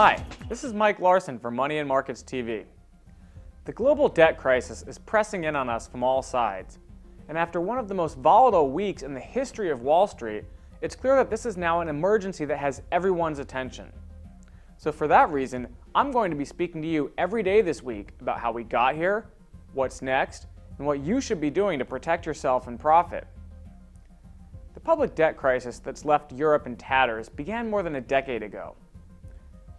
Hi, this is Mike Larson for Money and Markets TV. The global debt crisis is pressing in on us from all sides, and after one of the most volatile weeks in the history of Wall Street, it's clear that this is now an emergency that has everyone's attention. So for that reason, I'm going to be speaking to you every day this week about how we got here, what's next, and what you should be doing to protect yourself and profit. The public debt crisis that's left Europe in tatters began more than a decade ago.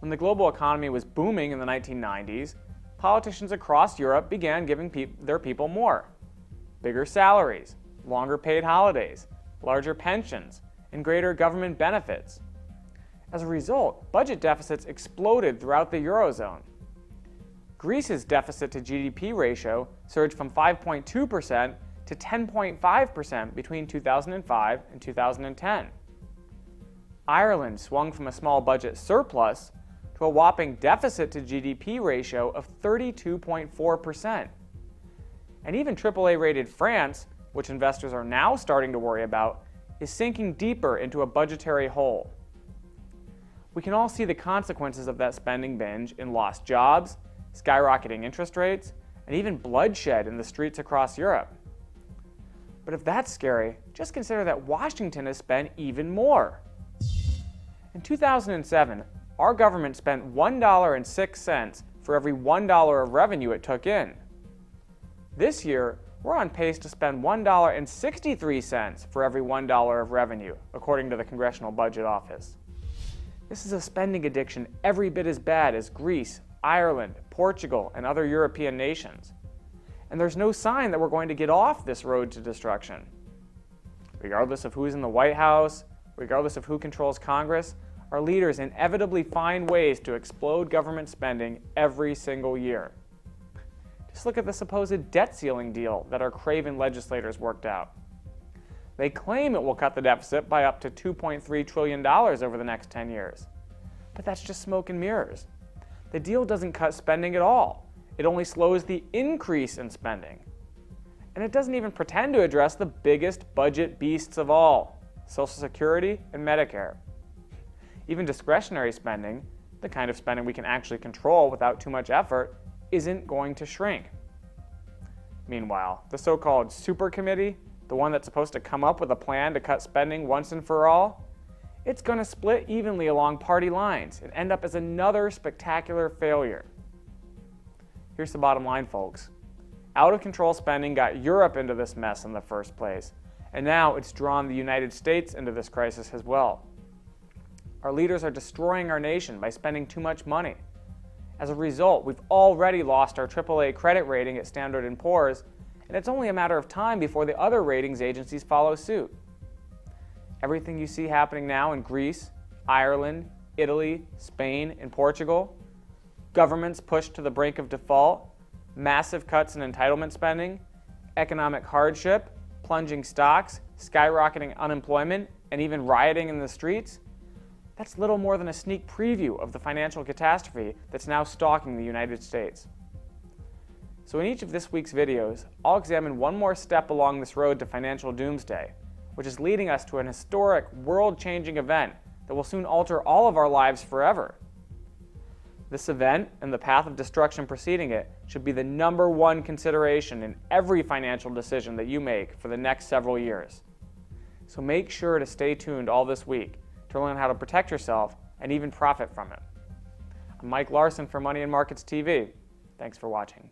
When the global economy was booming in the 1990s, politicians across Europe began giving their people more. Bigger salaries, longer paid holidays, larger pensions, and greater government benefits. As a result, budget deficits exploded throughout the Eurozone. Greece's deficit to GDP ratio surged from 5.2% to 10.5% between 2005 and 2010. Ireland swung from a small budget surplus to a whopping deficit to GDP ratio of 32.4%. And even AAA-rated France, which investors are now starting to worry about, is sinking deeper into a budgetary hole. We can all see the consequences of that spending binge in lost jobs, skyrocketing interest rates, and even bloodshed in the streets across Europe. But if that's scary, just consider that Washington has spent even more. In 2007, our government spent $1.06 for every $1 of revenue it took in. This year, we're on pace to spend $1.63 for every $1 of revenue, according to the Congressional Budget Office. This is a spending addiction every bit as bad as Greece, Ireland, Portugal, and other European nations. And there's no sign that we're going to get off this road to destruction. Regardless of who's in the White House, regardless of who controls Congress, our leaders inevitably find ways to explode government spending every single year. Just look at the supposed debt ceiling deal that our craven legislators worked out. They claim it will cut the deficit by up to $2.3 trillion over the next 10 years. But that's just smoke and mirrors. The deal doesn't cut spending at all. It only slows the increase in spending. And it doesn't even pretend to address the biggest budget beasts of all, Social Security and Medicare. Even discretionary spending, the kind of spending we can actually control without too much effort, isn't going to shrink. Meanwhile, the so-called super committee, the one that's supposed to come up with a plan to cut spending once and for all, it's going to split evenly along party lines and end up as another spectacular failure. Here's the bottom line, folks. Out-of-control spending got Europe into this mess in the first place, and now it's drawn the United States into this crisis as well. Our leaders are destroying our nation by spending too much money. As a result, we've already lost our AAA credit rating at Standard & Poor's, and it's only a matter of time before the other ratings agencies follow suit. Everything you see happening now in Greece, Ireland, Italy, Spain, and Portugal, governments pushed to the brink of default, massive cuts in entitlement spending, economic hardship, plunging stocks, skyrocketing unemployment, and even rioting in the streets, that's little more than a sneak preview of the financial catastrophe that's now stalking the United States. So in each of this week's videos, I'll examine one more step along this road to financial doomsday, which is leading us to an historic, world-changing event that will soon alter all of our lives forever. This event and the path of destruction preceding it should be the #1 consideration in every financial decision that you make for the next several years. So make sure to stay tuned all this week to learn how to protect yourself and even profit from it. I'm Mike Larson for Money and Markets TV. Thanks for watching.